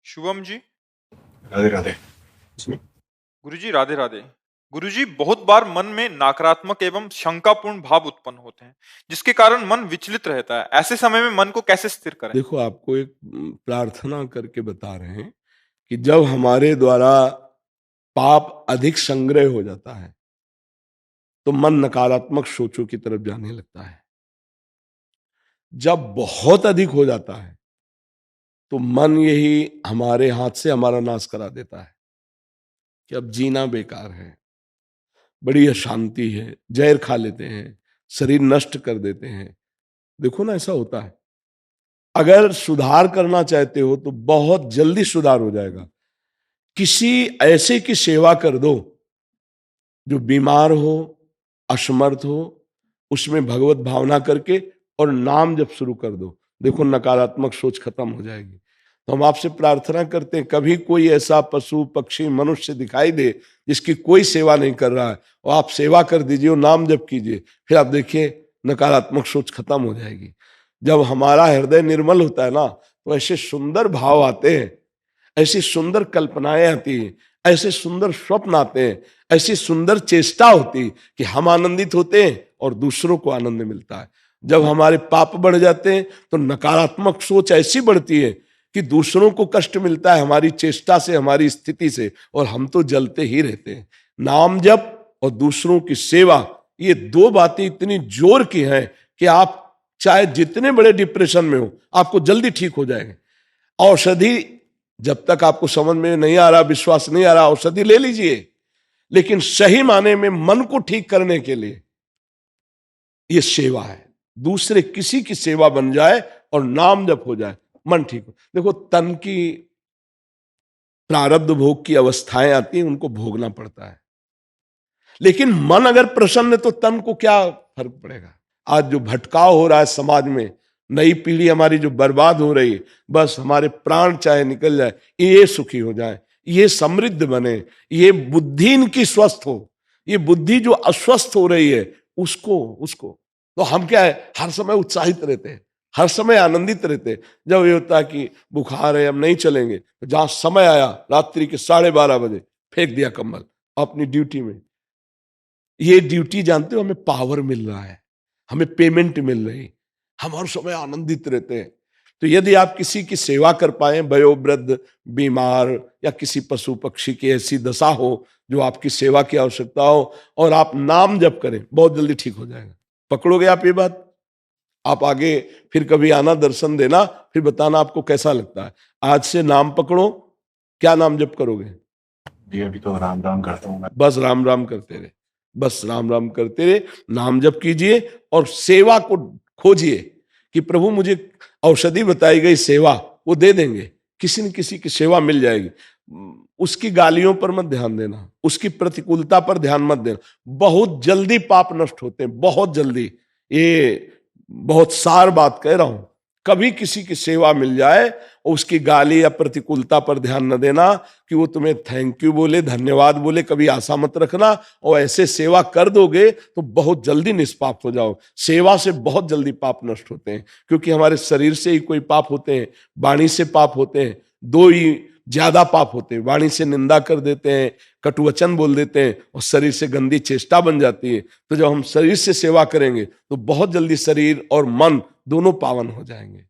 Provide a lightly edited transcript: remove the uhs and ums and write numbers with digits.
शुभम जी। राधे राधे। गुरुजी राधे राधे। गुरुजी, बहुत बार मन में नकारात्मक एवं शंकापूर्ण भाव उत्पन्न होते हैं, जिसके कारण मन विचलित रहता है। ऐसे समय में मन को कैसे स्थिर करें? देखो, आपको एक प्रार्थना करके बता रहे हैं कि जब हमारे द्वारा पाप अधिक संग्रह हो जाता है तो मन नकारात्मक सोचों की तरफ जाने लगता है। जब बहुत अधिक हो जाता है तो मन यही हमारे हाथ से हमारा नाश करा देता है कि अब जीना बेकार है, बड़ी अशांति है, जहर खा लेते हैं, शरीर नष्ट कर देते हैं। देखो ना, ऐसा होता है। अगर सुधार करना चाहते हो तो बहुत जल्दी सुधार हो जाएगा। किसी ऐसे की सेवा कर दो जो बीमार हो, असमर्थ हो, उसमें भगवत भावना करके और नाम जप शुरू कर दो। देखो, नकारात्मक सोच खत्म हो जाएगी। तो हम आपसे प्रार्थना करते हैं, कभी कोई ऐसा पशु पक्षी मनुष्य दिखाई दे जिसकी कोई सेवा नहीं कर रहा है, और आप सेवा कर दीजिए और नाम जप कीजिए, फिर आप देखिए नकारात्मक सोच खत्म हो जाएगी। जब हमारा हृदय निर्मल होता है ना, तो ऐसे सुंदर भाव आते हैं, ऐसी सुंदर कल्पनाएं आती हैं, ऐसे सुंदर स्वप्न आते हैं, ऐसी सुंदर चेष्टा होती कि हम आनंदित होते हैं और दूसरों को आनंद मिलता है। जब हमारे पाप बढ़ जाते हैं तो नकारात्मक सोच ऐसी बढ़ती है कि दूसरों को कष्ट मिलता है हमारी चेष्टा से, हमारी स्थिति से, और हम तो जलते ही रहते हैं। नाम जप और दूसरों की सेवा, ये दो बातें इतनी जोर की हैं कि आप चाहे जितने बड़े डिप्रेशन में हो, आपको जल्दी ठीक हो जाएंगे। औषधि जब तक आपको समझ में नहीं आ रहा, विश्वास नहीं आ रहा, औषधि ले लीजिए, लेकिन सही माने में मन को ठीक करने के लिए ये सेवा है। दूसरे किसी की सेवा बन जाए और नाम जप हो जाए, मन ठीक हो। देखो, तन की प्रारब्ध भोग की अवस्थाएं आती हैं, उनको भोगना पड़ता है, लेकिन मन अगर प्रसन्न है तो तन को क्या फर्क पड़ेगा। आज जो भटकाव हो रहा है समाज में, नई पीढ़ी हमारी जो बर्बाद हो रही है, बस हमारे प्राण चाहे निकल जाए, ये सुखी हो जाए, ये समृद्ध बने, ये बुद्धि इनकी स्वस्थ हो। ये बुद्धि जो अस्वस्थ हो रही है उसको तो हम क्या है, हर समय उत्साहित रहते हैं, हर समय आनंदित रहते हैं। जब ये होता है कि बुखार है, हम नहीं चलेंगे, तो जहां समय आया रात्रि के 12:30 बजे फेंक दिया कंबल अपनी ड्यूटी में। ये ड्यूटी जानते हो, हमें पावर मिल रहा है, हमें पेमेंट मिल रही, हम हर समय आनंदित रहते हैं। तो यदि आप किसी की सेवा कर पाए, वयोवृद्ध, बीमार या किसी पशु पक्षी की ऐसी दशा हो जो आपकी सेवा की आवश्यकता हो, और आप नाम जप करें, बहुत जल्दी ठीक हो जाएगा। पकड़ोगे आप ये बात? आप आगे फिर कभी आना, दर्शन देना, फिर बताना आपको कैसा लगता है। आज से नाम पकड़ो। क्या नाम जप करोगे? जी अभी तो राम राम करता हूँ मैं। बस राम राम करते रहे, बस राम राम करते रहे, नाम जप कीजिए और सेवा को खोजिए कि प्रभु मुझे औषधि बताई गई सेवा वो दे देंगे, किसी न किसी की सेवा मिल जाएगी। उसकी गालियों पर मत ध्यान देना, उसकी प्रतिकूलता पर ध्यान मत देना। बहुत जल्दी पाप नष्ट होते हैं, बहुत जल्दी। ये बहुत सार बात कह रहा हूं। कभी किसी की सेवा मिल जाए और उसकी गाली या प्रतिकूलता पर ध्यान न देना कि वो तुम्हें थैंक यू बोले, धन्यवाद बोले, कभी आशा मत रखना। और ऐसे सेवा कर दोगे तो बहुत जल्दी निष्पाप हो जाओ। सेवा से बहुत जल्दी पाप नष्ट होते हैं, क्योंकि हमारे शरीर से ही कोई पाप होते हैं, वाणी से पाप होते हैं। दो ही ज्यादा पाप होते हैं, वाणी से निंदा कर देते हैं, कटुवचन बोल देते हैं, और शरीर से गंदी चेष्टा बन जाती है। तो जब हम शरीर से सेवा करेंगे तो बहुत जल्दी शरीर और मन दोनों पावन हो जाएंगे।